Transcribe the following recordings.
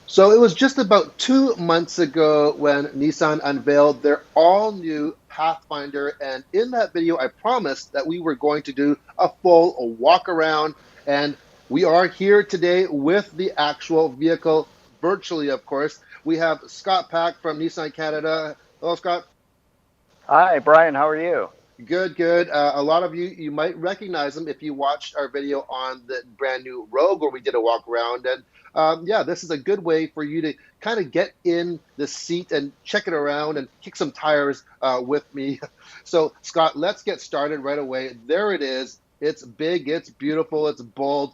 So it was just about 2 months ago when Nissan unveiled their all-new Pathfinder, and in that video, I promised that we were going to do a full walk around, and we are here today with the actual vehicle, virtually, of course. We have Scott Pack from Nissan Canada. Hello, Scott. Hi, Brian. How are you? Good, good. A lot of you might recognize them if you watched our video on the brand new Rogue where we did a walk around. And yeah, this is a good way for you to kind of get in the seat and check it around and kick some tires with me. So, Scott, let's get started right away. There it is. It's big, it's beautiful, it's bold.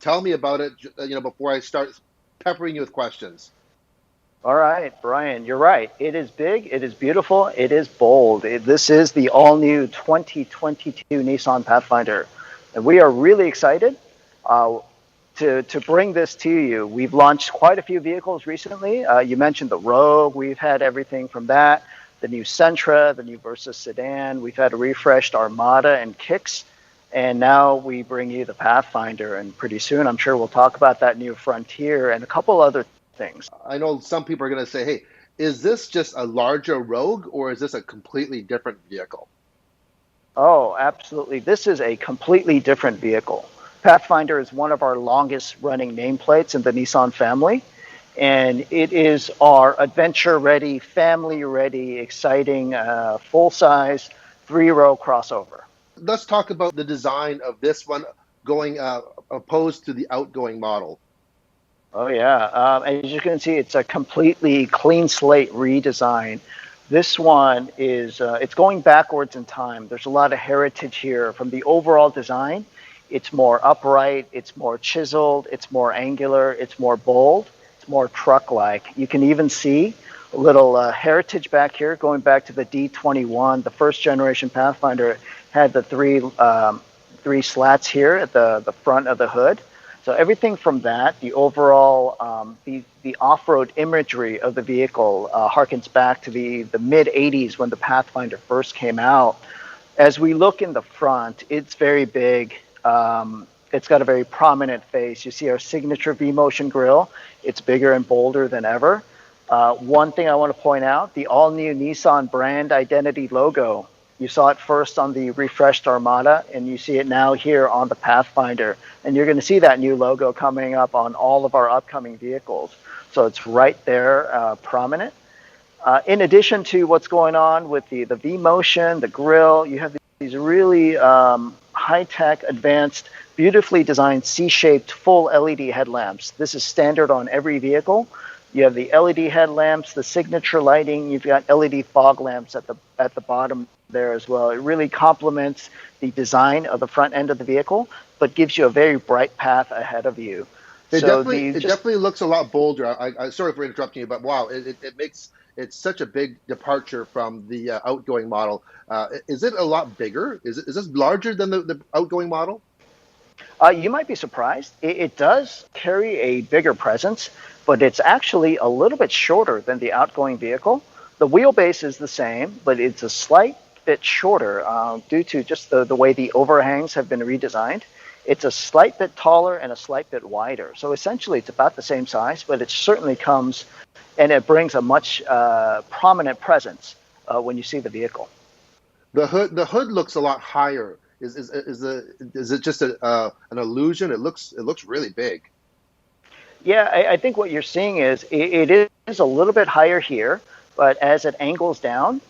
Tell me about it, before I start peppering you with questions. All right, Brian, you're right. It is big, it is beautiful, it is bold. This is the all new 2022 Nissan Pathfinder. And we are really excited uh, to bring this to you. We've launched quite a few vehicles recently. You mentioned the Rogue, we've had everything from that, the new Sentra, the new Versa sedan, we've had a refreshed Armada and Kicks. And now we bring you the Pathfinder, and pretty soon I'm sure we'll talk about that new Frontier and a couple other things. I know some people are going to say, hey, is this just a larger Rogue or is this a completely different vehicle? Oh, absolutely. This is a completely different vehicle. Pathfinder is one of our longest running nameplates in the Nissan family, and it is our adventure ready, family ready, exciting, full size 3-row crossover. Let's talk about the design of this one going opposed to the outgoing model. Oh yeah, as you can see, it's a completely clean slate redesign. This one is it's going backwards in time. There's a lot of heritage here from the overall design. It's more upright, it's more chiseled, it's more angular, it's more bold, it's more truck-like. You can even see a little heritage back here, going back to the D21. The first generation Pathfinder had the three slats here at the front of the hood. So everything from that, the overall, the off-road imagery of the vehicle harkens back to the mid '80s when the Pathfinder first came out. As we look in the front, it's very big. It's got a very prominent face. You see our signature V-Motion grille. It's bigger and bolder than ever. One thing I want to point out, the all-new Nissan brand identity logo. You saw it first on the refreshed Armada, and you see it now here on the Pathfinder. And you're going to see that new logo coming up on all of our upcoming vehicles. So it's right there, prominent. In addition to what's going on with the V-Motion, the grille, you have these really high-tech, advanced, beautifully designed C-shaped full LED headlamps. This is standard on every vehicle. You have the LED headlamps, the signature lighting. You've got LED fog lamps at the bottom there as well. It really complements the design of the front end of the vehicle, but gives you a very bright path ahead of you. It So definitely the it just definitely looks a lot bolder. Sorry for interrupting you, but wow, it makes it's such a big departure from the outgoing model. Is it a lot bigger? Is this larger than the outgoing model? You might be surprised. It does carry a bigger presence, but it's actually a little bit shorter than the outgoing vehicle. The wheelbase is the same, but it's a slight bit shorter due to just the way the overhangs have been redesigned. It's a slight bit taller and a slight bit wider. So essentially, it's about the same size, but it certainly comes and it brings a much prominent presence when you see the vehicle. The hood looks a lot higher. Is it just an illusion? It looks really big. Yeah, I think what you're seeing is it is a little bit higher here, but as it angles down,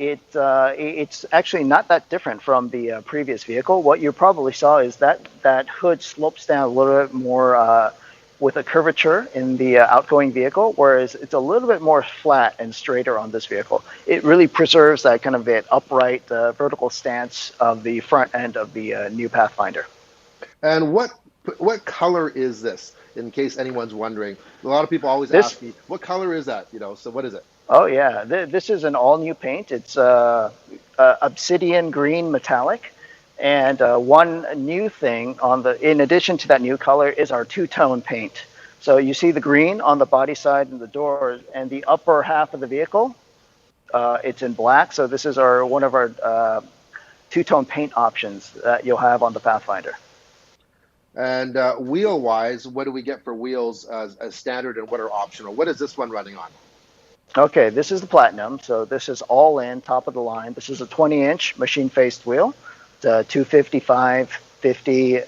it's actually not that different from the previous vehicle. What you probably saw is that hood slopes down a little bit more with a curvature in the outgoing vehicle, whereas it's a little bit more flat and straighter on this vehicle. It really preserves that kind of that upright vertical stance of the front end of the new Pathfinder. And what color is this? In case anyone's wondering, a lot of people always This ask me, what color is that? So what is it? Oh yeah, this is an all new paint. It's obsidian green metallic, and one new thing in addition to that new color is our two-tone paint. So you see the green on the body side and the doors, and the upper half of the vehicle, it's in black. So this is our one of our two-tone paint options that you'll have on the Pathfinder. And wheel-wise, what do we get for wheels as standard and what are optional? What is this one running on? Okay, this is the Platinum. So this is all in, top of the line. This is a 20-inch machine-faced wheel. It's a 255 50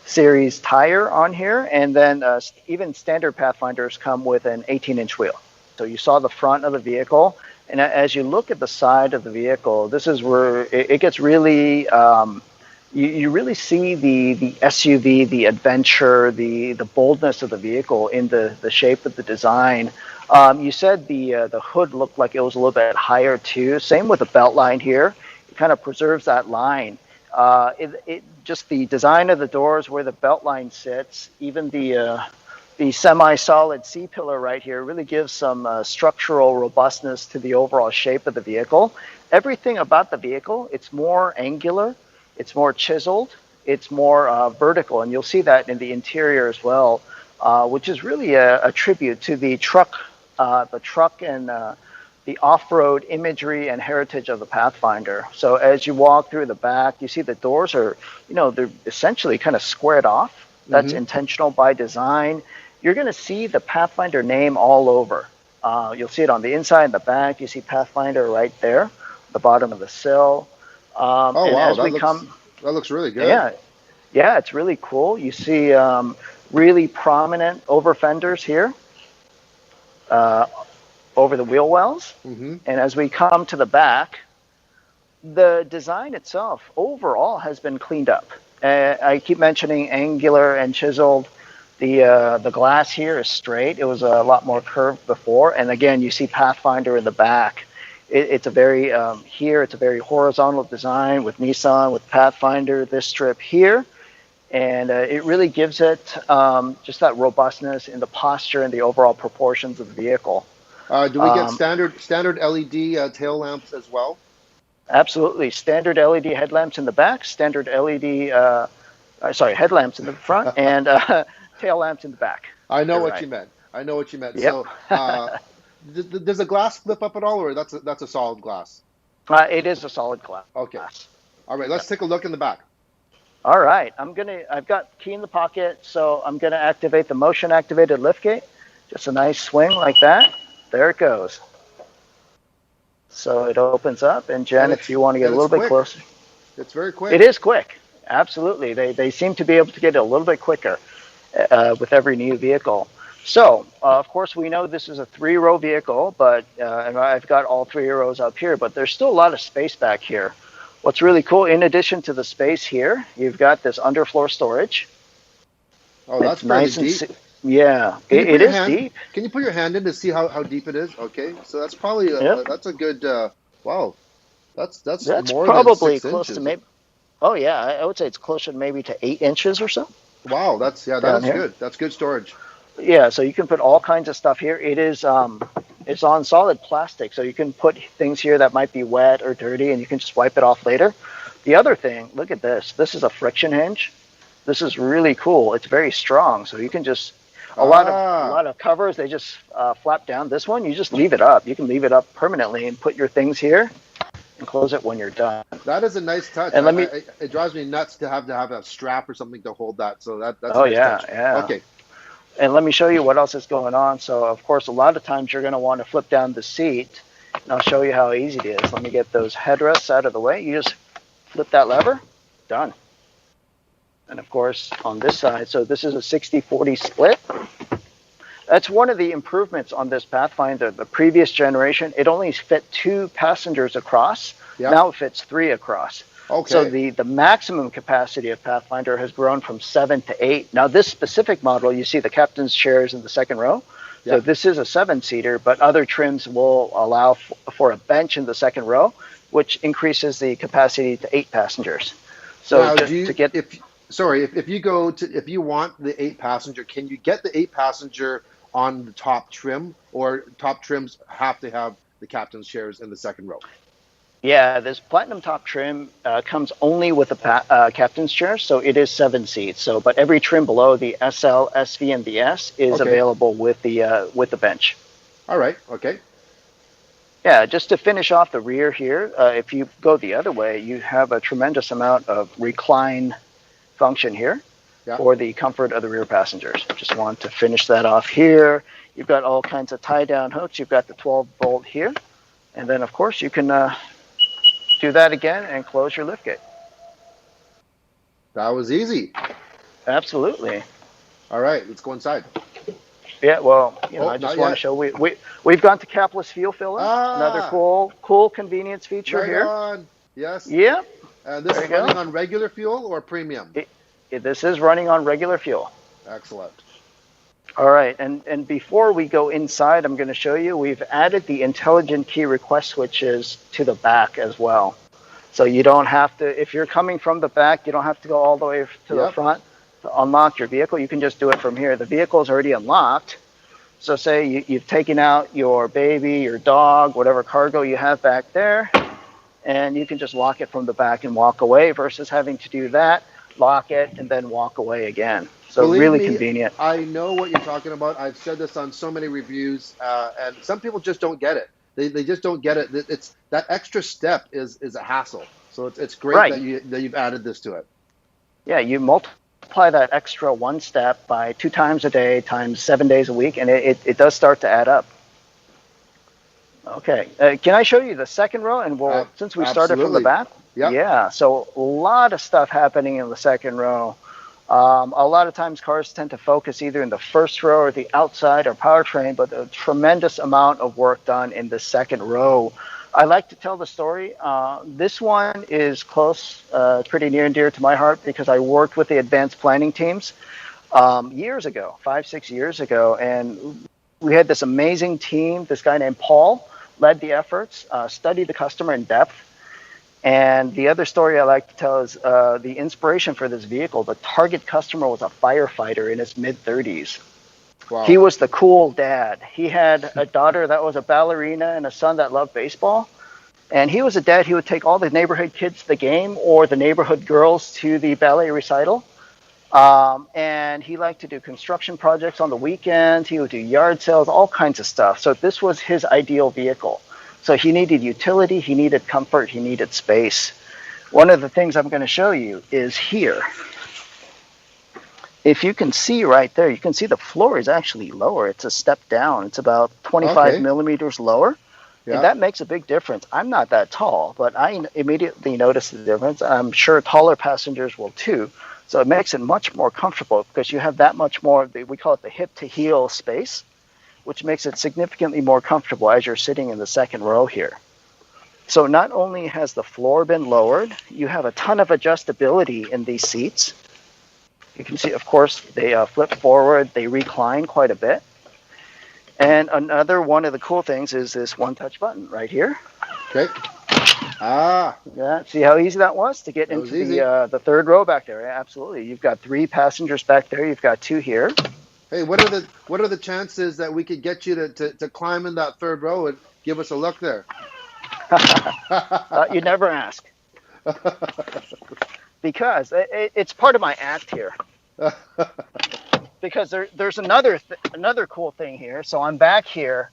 series tire on here. And then even standard Pathfinders come with an 18-inch wheel. So you saw the front of the vehicle. And as you look at the side of the vehicle, this is where it gets really, you really see the SUV, the adventure, the boldness of the vehicle in the shape of the design. You said the hood looked like it was a little bit higher too. Same with the belt line here. It kind of preserves that line. Just the design of the doors, where the belt line sits, even the semi-solid C-pillar right here really gives some structural robustness to the overall shape of the vehicle. Everything about the vehicle, it's more angular, it's more chiseled, it's more vertical, and you'll see that in the interior as well, which is really a tribute to the truck and the off-road imagery and heritage of the Pathfinder. So as you walk through the back, you see the doors are, they're essentially kind of squared off. That's intentional by design. You're going to see the Pathfinder name all over. You'll see it on the inside and the back. You see Pathfinder right there, the bottom of the sill. Oh, wow, that looks really good. Yeah, it's really cool. You see really prominent over fenders here. Over the wheel wells. And as we come to the back, the design itself overall has been cleaned up. I keep mentioning angular and chiseled. The glass here is straight. It was a lot more curved before. And again, you see Pathfinder in the back. It's a very it's a very horizontal design with Nissan, with Pathfinder, this strip here. And it really gives it just that robustness in the posture and the overall proportions of the vehicle. Do we get standard LED tail lamps as well? Absolutely. Standard LED headlamps in the back, standard LED, headlamps in the front, and tail lamps in the back. I know what you meant. Yep. So does the glass flip up at all, or that's a solid glass? It is a solid glass. Okay. All right, let's take a look in the back. All right, I've got key in the pocket, so I'm gonna activate the motion activated liftgate. Just a nice swing like that. There it goes. So it opens up, and Jen, if you want to get a little bit closer. It's very quick. It is quick, absolutely. They seem to be able to get it a little bit quicker with every new vehicle. So, of course, we know this is a 3-row vehicle, but and I've got all 3 rows up here, but there's still a lot of space back here. What's really cool, in addition to the space here, you've got this underfloor storage. Oh, that's nice and deep. Yeah, it is deep. Can you put your hand in to see how deep it is? Okay, so that's probably that's a good. Wow, that's more probably than 6 close inches. to maybe. Oh yeah, I would say it's closer maybe to 8 inches or so. Wow, that is good. That's good storage. Yeah, so you can put all kinds of stuff here. It is it's on solid plastic, so you can put things here that might be wet or dirty, and you can just wipe it off later. The other thing, look at this. This is a friction hinge. This is really cool. It's very strong, so you can just a lot of covers, they just flap down. This one, you just leave it up. You can leave it up permanently and put your things here and close it when you're done. That is a nice touch. And it drives me nuts to have a strap or something to hold that. So that's a nice touch. Yeah. Okay. And let me show you what else is going on. So, of course, a lot of times you're going to want to flip down the seat. And I'll show you how easy it is. Let me get those headrests out of the way. You just flip that lever. Done. And, of course, on this side, so this is a 60-40 split. That's one of the improvements on this Pathfinder. The previous generation, it only fit 2 passengers across. Yep. Now it fits 3 across. Okay. So the maximum capacity of Pathfinder has grown from 7 to 8. Now this specific model, you see the captain's chairs in the second row. Yep. So this is a 7-seater, but other trims will allow for a bench in the second row, which increases the capacity to 8 passengers. So now, if you want the 8-passenger, can you get the 8-passenger on the top trim, or top trims have to have the captain's chairs in the second row? Yeah, this Platinum top trim comes only with the captain's chair, so it is 7 seats. So, but every trim below the SL, SV, and the S is available with the bench. All right. Okay. Yeah, just to finish off the rear here, if you go the other way, you have a tremendous amount of recline function here. Yeah. for the comfort of the rear passengers. Just want to finish that off here. You've got all kinds of tie-down hooks. You've got the 12-bolt here. And then, of course, you can do that again and close your liftgate. That was easy. Absolutely. All right, let's go inside. Yeah, well, I just not want yet. to show we've gone to capless fuel filler. Another Ah, cool convenience feature right here. on. Yes. Yeah. And this There is you running go. on regular fuel or premium? This is running on regular fuel. Excellent. All right, and before we go inside, I'm going to show you we've added the intelligent key request switches to the back as well. So you don't have to, if you're coming from the back, you don't have to go all the way to the front to unlock your vehicle. You can just do it from here. The vehicle is already unlocked. So say you've taken out your baby, your dog, whatever cargo you have back there, and you can just lock it from the back and walk away versus having to do that, lock it, and then walk away again. So Believe really me, convenient. I know what you're talking about. I've said this on so many reviews, and some people just don't get it. They just don't get it. It's that extra step is a hassle. So it's great Right. that you've added this to it. Yeah, you multiply that extra one step by 2 times a day times 7 days a week, and it does start to add up. Okay, can I show you the second row? And since we started from the Absolutely. back, Yep. yeah, so a lot of stuff happening in the second row. A lot of times cars tend to focus either in the first row or the outside or powertrain, but a tremendous amount of work done in the second row. I like to tell the story. This one is close, pretty near and dear to my heart because I worked with the advanced planning teams years ago, 5-6 years ago, and we had this amazing team. This guy named Paul led the efforts, studied the customer in depth. And the other story I like to tell is the inspiration for this vehicle. The target customer was a firefighter in his mid-30s. Wow. He was the cool dad. He had a daughter that was a ballerina and a son that loved baseball. And he was a dad who would take all the neighborhood kids to the game or the neighborhood girls to the ballet recital. And he liked to do construction projects on the weekends. He would do yard sales, all kinds of stuff. So this was his ideal vehicle. So he needed utility, he needed comfort, he needed space. One of the things I'm going to show you is here. If you can see right there, you can see the floor is actually lower. It's a step down. It's about 25 millimeters lower. Yeah. And that makes a big difference. I'm not that tall, but I immediately notice the difference. I'm sure taller passengers will too. So it makes it much more comfortable because you have that much more, we call it the hip to heel space, which makes it significantly more comfortable as you're sitting in the second row here. So not only has the floor been lowered, you have a ton of adjustability in these seats. You can see, of course, they flip forward, they recline quite a bit. And another one of the cool things is this one-touch button right here. Okay. Yeah, see how easy that was to get into the third row back there? Yeah, absolutely. You've got 3 passengers back there. You've got 2 here. Hey, what are the chances that we could get you to climb in that third row and give us a look there? You never ask. Because it's part of my act here. Because there's another cool thing here. So I'm back here,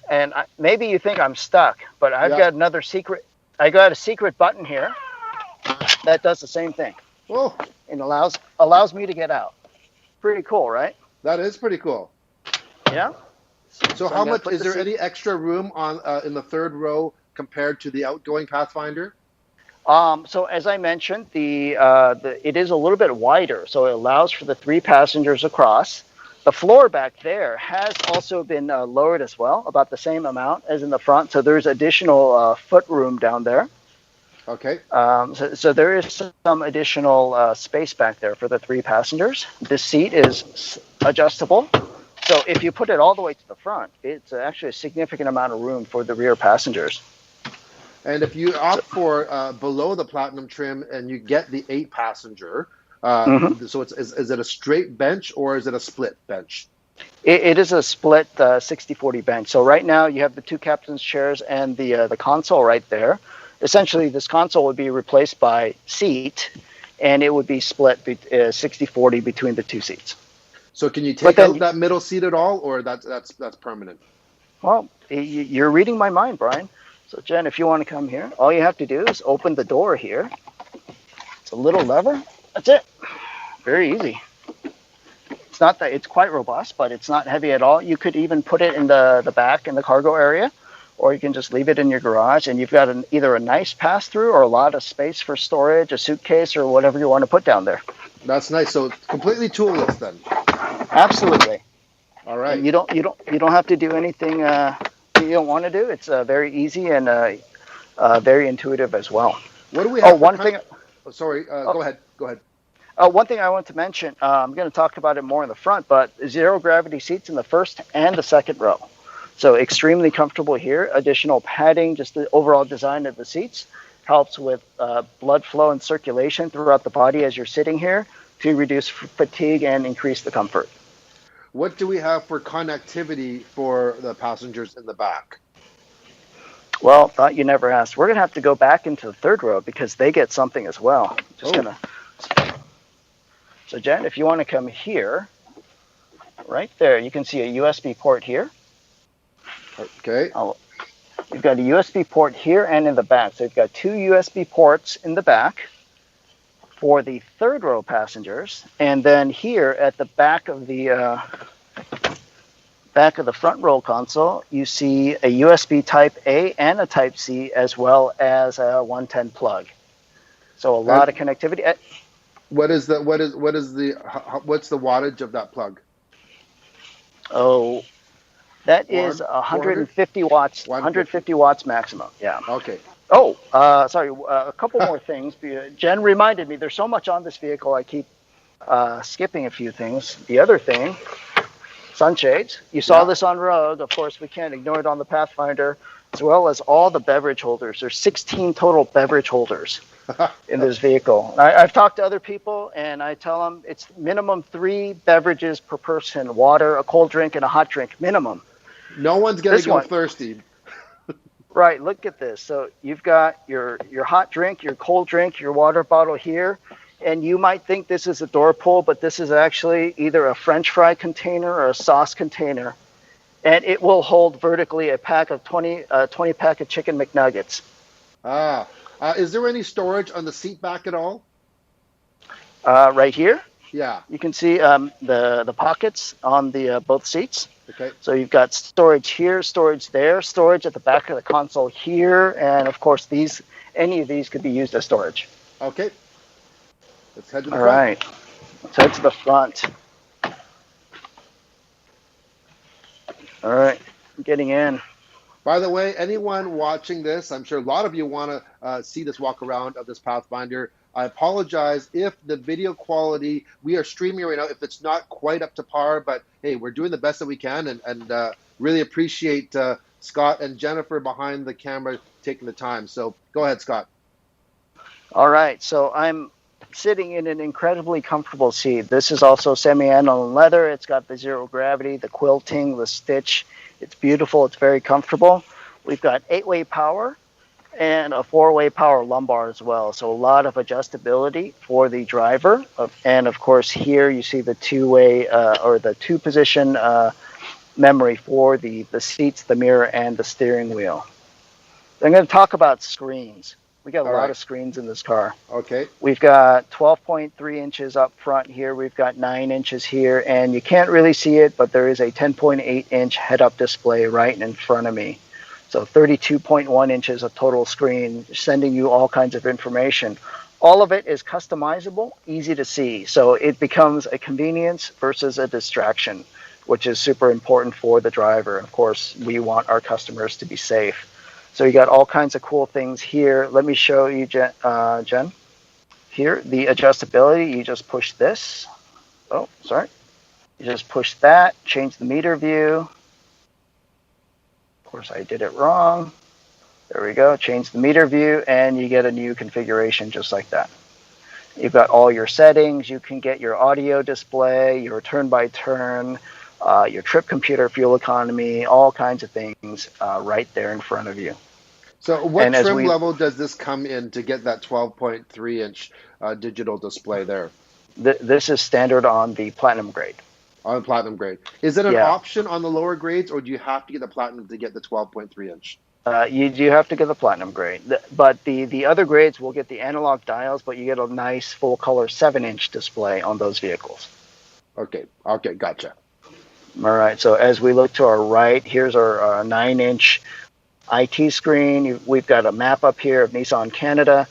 and maybe you think I'm stuck, but I've got another secret. I got a secret button here that does the same thing. Oh, and allows me to get out. Pretty cool, right? That is pretty cool. Yeah. So how much is there any extra room on in the third row compared to the outgoing Pathfinder? So as I mentioned, it is a little bit wider, so it allows for the 3 passengers across. The floor back there has also been lowered as well, about the same amount as in the front. So there's additional foot room down there. Okay. So there is some additional space back there for the 3 passengers. This seat is adjustable. So if you put it all the way to the front, it's actually a significant amount of room for the rear passengers. And if you opt for below the Platinum trim and you get the 8-passenger, so is it a straight bench or is it a split bench? It is a split 60-40 bench. So right now you have the 2 captain's chairs and the console right there. Essentially, this console would be replaced by seat, and it would be split 60-40 between the 2 seats. So can you take out that middle seat at all, or that's permanent? Well, you're reading my mind, Brian. So Jen, if you want to come here, all you have to do is open the door here. It's a little lever. That's it. Very easy. It's not that it's quite robust, but it's not heavy at all. You could even put it in the back in the cargo area, or you can just leave it in your garage, and you've got either a nice pass-through or a lot of space for storage, a suitcase, or whatever you want to put down there. That's nice. So it's completely toolless then. Absolutely. All right. And you don't have to do anything you don't want to do. It's very easy and very intuitive as well. What do we have? One thing. Sorry. Go ahead. Go ahead. One thing I want to mention, I'm going to talk about it more in the front, but zero gravity seats in the first and the second row. So extremely comfortable here. Additional padding, just the overall design of the seats helps with blood flow and circulation throughout the body as you're sitting here to reduce fatigue and increase the comfort. What do we have for connectivity for the passengers in the back? Well, thought you never asked. We're going to have to go back into the third row because they get something as well. So, Jen, if you want to come here, right there, you can see a USB port here. Okay. You've got a USB port here and in the back. So you've got two USB ports in the back for the third row passengers. And then here at the back of the front row console, you see a USB Type A and a Type C, as well as a 110 plug. So a lot of connectivity. What's the wattage of that plug? Oh, that is 150 watts. 150 watts maximum. Yeah. Okay. Oh, sorry. A couple more things. Jen reminded me. There's so much on this vehicle. I keep skipping a few things. The other thing, sunshades. You saw this on Rogue. Of course, we can't ignore it on the Pathfinder, as well as all the beverage holders. There's 16 total beverage holders in this vehicle. I've talked to other people, and I tell them it's minimum 3 beverages per person: water, a cold drink, and a hot drink minimum. No one's going to go thirsty. Right, look at this. So you've got your hot drink, your cold drink, your water bottle here, and you might think this is a door pull, but this is actually either a French fry container or a sauce container, and it will hold vertically a pack of 20 pack of chicken McNuggets. Is there any storage on the seat back at all? Right here. Yeah. You can see the pockets on the both seats. Okay. So you've got storage here, storage there, storage at the back of the console here, and of course any of these could be used as storage. Okay. Let's head to the front. All right. Let's head to the front. All right. Getting in. By the way, anyone watching this, I'm sure a lot of you want to see this walk around of this Pathfinder. I apologize if the video quality, we are streaming right now, if it's not quite up to par, but hey, we're doing the best that we can, and really appreciate Scott and Jennifer behind the camera taking the time. So go ahead, Scott. All right, so I'm sitting in an incredibly comfortable seat. This is also semi-aniline leather. It's got the zero gravity, the quilting, the stitch. It's beautiful. It's very comfortable. We've got 8-way power and a 4-way power lumbar as well. So a lot of adjustability for the driver. And of course, here you see the 2-way or the 2-position memory for the seats, the mirror, and the steering wheel. I'm going to talk about screens. We got a lot of screens in this car. Okay. We've got 12.3 inches up front here. We've got 9 inches here, and you can't really see it, but there is a 10.8 inch head-up display right in front of me. So 32.1 inches of total screen, sending you all kinds of information. All of it is customizable, easy to see. So it becomes a convenience versus a distraction, which is super important for the driver. Of course, we want our customers to be safe. So you got all kinds of cool things here. Let me show you, Jen. Here, the adjustability. You just push this. Oh, sorry. You just push that, change the meter view. Of course, I did it wrong. There we go. Change the meter view, and you get a new configuration just like that. You've got all your settings. You can get your audio display, your turn-by-turn, your trip computer, fuel economy, all kinds of things right there in front of you. So what trim level does this come in to get that 12.3 inch digital display there? This is standard on the Platinum grade. On the Platinum grade. Is it an option on the lower grades, or do you have to get the Platinum to get the 12.3 inch? You do have to get the platinum grade, but the other grades will get the analog dials, but you get a nice full color 7-inch display on those vehicles. Okay. Okay. Gotcha. All right. So as we look to our right, here's our 9-inch IT screen. We've got a map up here of Nissan Canada.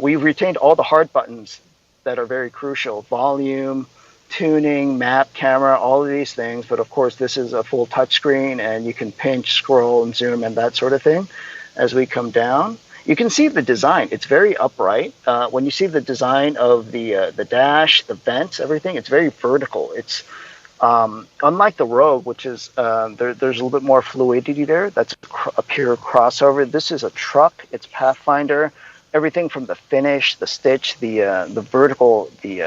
We've retained all the hard buttons that are very crucial: volume, tuning, map, camera, all of these things. But of course, this is a full touchscreen, and you can pinch, scroll, and zoom, and that sort of thing. As we come down, you can see the design. It's very upright. When you see the design of the dash, the vents, everything, it's very vertical. It's unlike the Rogue, which is there's a little bit more fluidity there. That's a pure crossover. This is a truck. It's Pathfinder. Everything from the finish, the stitch, the vertical, the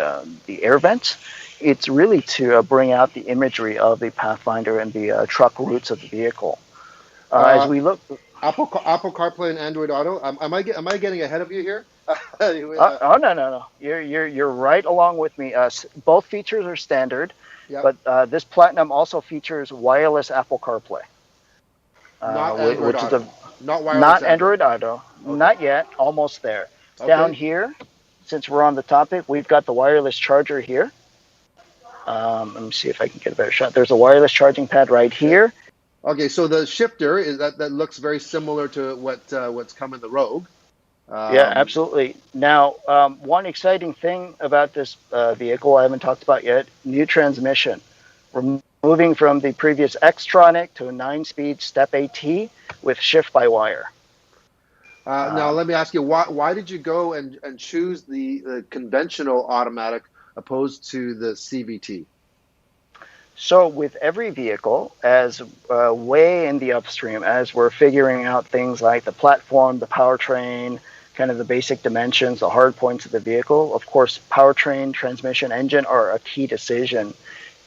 air vents. It's really to bring out the imagery of the Pathfinder and the truck roots of the vehicle. As we look, Apple CarPlay and Android Auto. Am I getting ahead of you here? oh no, you're right along with me. Both features are standard, Yep. but this Platinum also features wireless Apple CarPlay, Not Android which is Auto. Not wireless not Android Auto, Okay. not yet, almost there. Okay. Down here, since we're on the topic, we've got the wireless charger here. Let me see if I can get a better shot. There's a wireless charging pad right here. Okay, so the shifter is that looks very similar to what's come in the Rogue. Yeah, absolutely. Now, one exciting thing about this vehicle I haven't talked about yet: new transmission. We're moving from the previous Xtronic to a 9-speed Step AT with shift-by-wire. Now, let me ask you, why did you go and choose the conventional automatic opposed to the CVT? So with every vehicle, as way in the upstream, as we're figuring out things like the platform, the powertrain, kind of the basic dimensions, the hard points of the vehicle, of course, powertrain, transmission, engine are a key decision.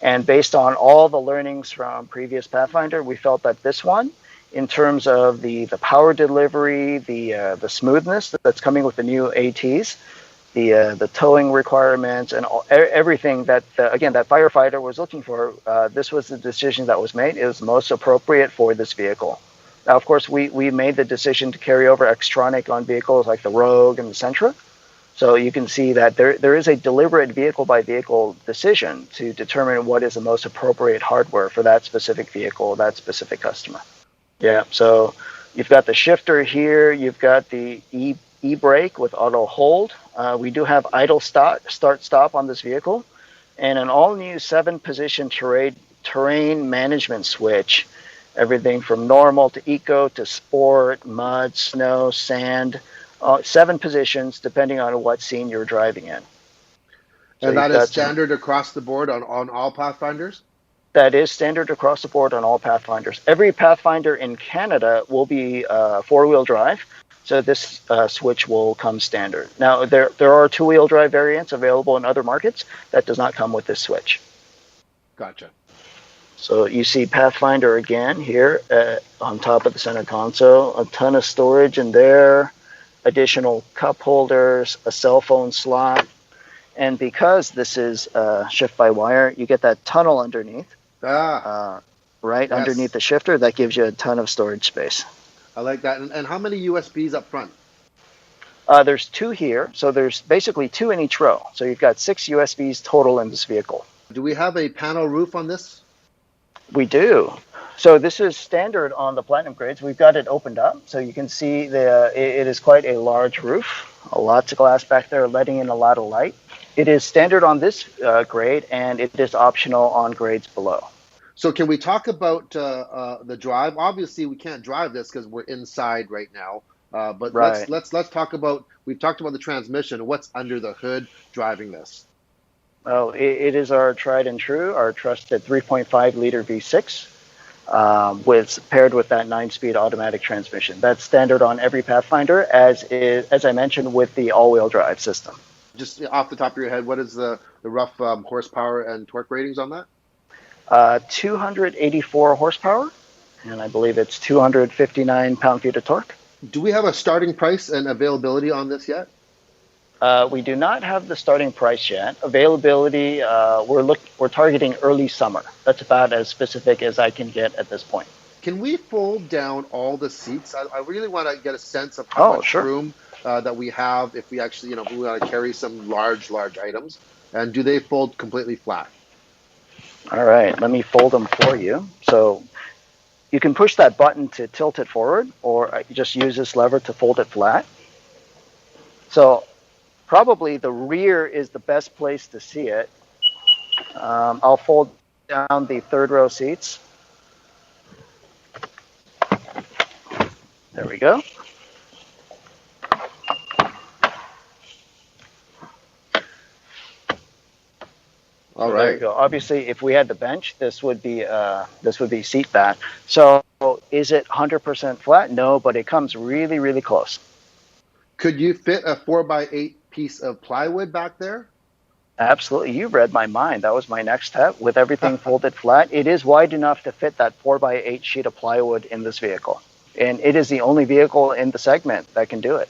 And based on all the learnings from previous Pathfinder, we felt that this one, in terms of the power delivery, the smoothness that's coming with the new ATs, the towing requirements, and everything that again that firefighter was looking for, this was the decision that was made. It was most appropriate for this vehicle. Now, of course, we made the decision to carry over Xtronic on vehicles like the Rogue and the Sentra. So you can see that there is a deliberate vehicle-by-vehicle decision to determine what is the most appropriate hardware for that specific vehicle, that specific customer. Yeah, so you've got the shifter here, you've got the e-brake with auto hold. We do have idle start-stop on this vehicle, and an all-new 7-position terrain management switch. Everything from normal to eco to sport, mud, snow, sand. 7 positions depending on what scene you're driving in. So and that is standard across the board on all Pathfinders? That is standard across the board on all Pathfinders. Every Pathfinder in Canada will be 4-wheel drive, so this switch will come standard. Now, there are 2-wheel drive variants available in other markets that does not come with this switch. Gotcha. So you see Pathfinder again here on top of the center console, a ton of storage in there, additional cup holders, a cell phone slot, and because this is shift-by-wire, you get that tunnel underneath, right underneath the shifter. That gives you a ton of storage space. I like that. And how many USBs up front? There's 2 here, so there's basically 2 in each row. So you've got 6 USBs total in this vehicle. Do we have a panel roof on this? We do. So this is standard on the Platinum grades. We've got it opened up, so you can see it is quite a large roof. Lots of glass back there, letting in a lot of light. It is standard on this grade, and it is optional on grades below. So can we talk about the drive? Obviously, we can't drive this because we're inside right now. But right. let's talk about. We've talked about the transmission. What's under the hood driving this? Oh, it is our tried and true, our trusted 3.5-liter V6, paired with that 9-speed automatic transmission. That's standard on every Pathfinder, as I mentioned, with the all-wheel drive system. Just off the top of your head, what is the rough horsepower and torque ratings on that? 284 horsepower, and I believe it's 259 pound-feet of torque. Do we have a starting price and availability on this yet? We do not have the starting price yet. Availability, we're targeting early summer. That's about as specific as I can get at this point. can we fold down all the seats? I really want to get a sense of how Oh, much sure. room that we have if we actually, if we want to carry some large items. And do they fold completely flat? All right, let me fold them for you. So you can push that button to tilt it forward, or just use this lever to fold it flat. So probably the rear is the best place to see it. I'll fold down the third row seats. There we go. All So there right. you go. Obviously, if we had the bench, this would be seat back. So is it 100% flat? No, but it comes really, really close. Could you fit a 4x8 piece of plywood back there? Absolutely. You read my mind. That was my next step. With everything folded flat, it is wide enough to fit that 4x8 sheet of plywood in this vehicle. And it is the only vehicle in the segment that can do it.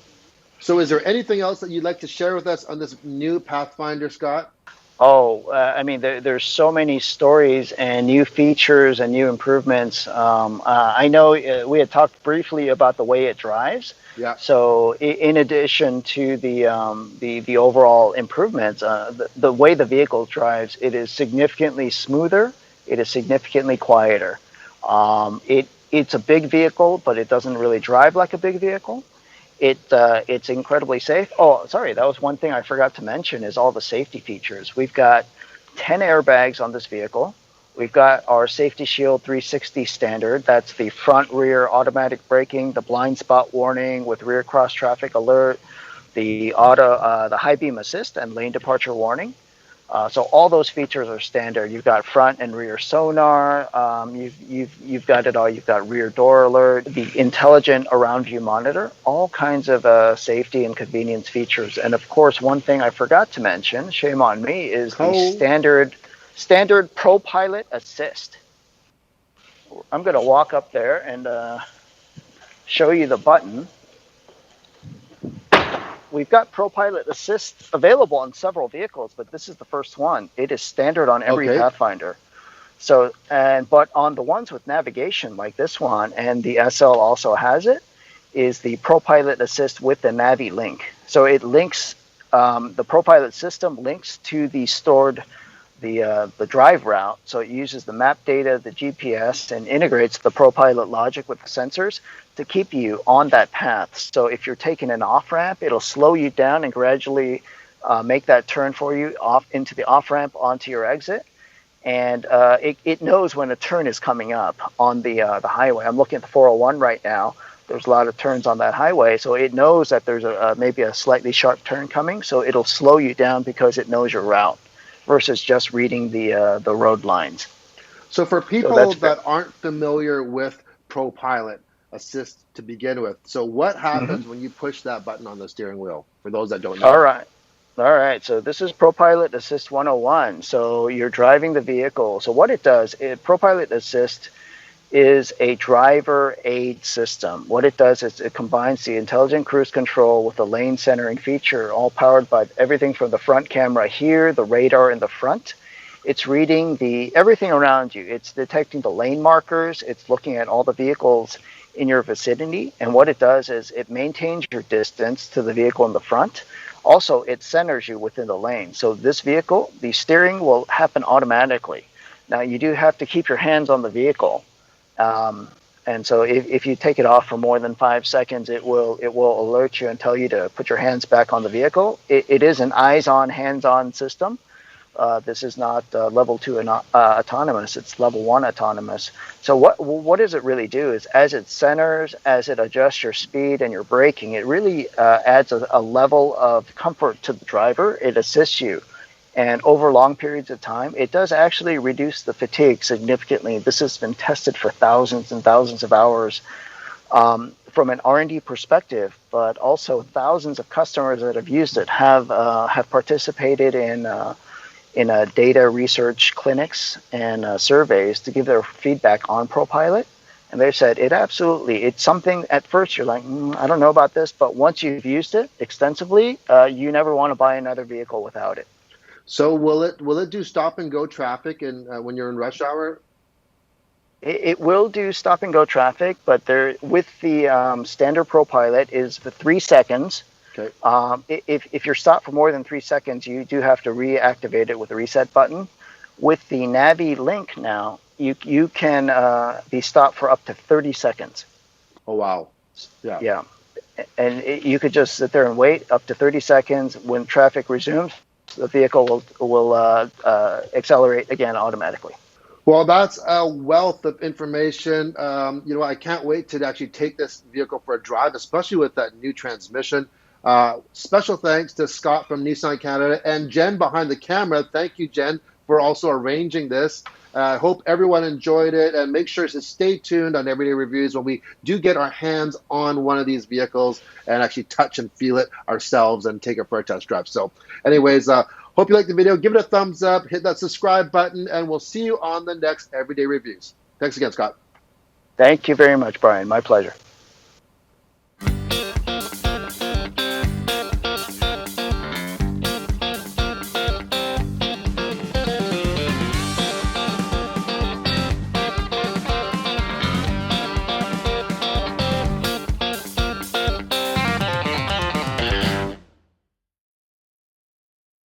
So, is there anything else that you'd like to share with us on this new Pathfinder, Scott? Oh, I mean, there's so many stories and new features and new improvements. I know we had talked briefly about the way it drives. Yeah. So, in addition to the overall improvements, the way the vehicle drives, it is significantly smoother. It is significantly quieter. It's a big vehicle, but it doesn't really drive like a big vehicle. It's incredibly safe. Oh, sorry, that was one thing I forgot to mention is all the safety features. We've got 10 airbags on this vehicle. We've got our Safety Shield 360 standard. That's the front rear automatic braking, the blind spot warning with rear cross traffic alert, the high beam assist and lane departure warning. So all those features are standard. You've got front and rear sonar. You've got it all. You've got rear door alert, the intelligent around view monitor, all kinds of safety and convenience features. And of course, one thing I forgot to mention, shame on me, is the standard Pro Pilot Assist. I'm going to walk up there and show you the button. We've got Pro Pilot Assist available on several vehicles, but this is the first one. It is standard on every Pathfinder. So, but on the ones with navigation like this one, and the SL also has it, is the Pro Pilot Assist with the Navi link. So it links, the Pro Pilot system links to the stored the drive route. So it uses the map data, the GPS, and integrates the ProPilot logic with the sensors to keep you on that path. So if you're taking an off ramp, it'll slow you down and gradually make that turn for you off into the off ramp onto your exit. And it knows when a turn is coming up on the highway. I'm looking at the 401 right now. There's a lot of turns on that highway, so it knows that there's maybe a slightly sharp turn coming. So it'll slow you down because it knows your route, versus just reading the road lines. So for people that aren't familiar with ProPilot Assist to begin with, so what happens when you push that button on the steering wheel, for those that don't know? All right. So this is ProPilot Assist 101. So you're driving the vehicle. So what it does, ProPilot Assist is a driver aid system. What it does is it combines the intelligent cruise control with the lane centering feature, all powered by everything from the front camera here, the radar in the front. It's reading everything around you. It's detecting the lane markers. It's looking at all the vehicles in your vicinity. And what it does is it maintains your distance to the vehicle in the front. Also, it centers you within the lane. So this vehicle, the steering will happen automatically. Now, you do have to keep your hands on the vehicle. And so if you take it off for more than 5 seconds, it will alert you and tell you to put your hands back on the vehicle. It is an eyes-on, hands-on system. This is not level 2 autonomous. It's level 1 autonomous. So what does it really do is as it centers, as it adjusts your speed and your braking, it really adds a level of comfort to the driver. It assists you. And over long periods of time, it does actually reduce the fatigue significantly. This has been tested for thousands and thousands of hours from an R&D perspective, but also thousands of customers that have used it have participated in data research clinics and surveys to give their feedback on ProPilot. And they said it's something at first you're like, I don't know about this, but once you've used it extensively, you never want to buy another vehicle without it. So will it do stop and go traffic and when you're in rush hour? It will do stop and go traffic, but there with the standard Pro Pilot is the 3 seconds. Okay. If you're stopped for more than 3 seconds, you do have to reactivate it with a reset button. With the Navi Link now, you can be stopped for up to 30 seconds. Oh, wow. Yeah. Yeah. And you could just sit there and wait up to 30 seconds. When traffic resumes, the vehicle will accelerate again automatically. Well, that's a wealth of information. I can't wait to actually take this vehicle for a drive, especially with that new transmission. Special thanks to Scott from Nissan Canada and Jen behind the camera. Thank you, Jen, for also arranging this. I hope everyone enjoyed it, and make sure to stay tuned on Everyday Reviews when we do get our hands on one of these vehicles and actually touch and feel it ourselves and take it for a test drive. So anyways, hope you liked the video. Give it a thumbs up, hit that subscribe button, and we'll see you on the next Everyday Reviews. Thanks again, Scott. Thank you very much, Brian. My pleasure.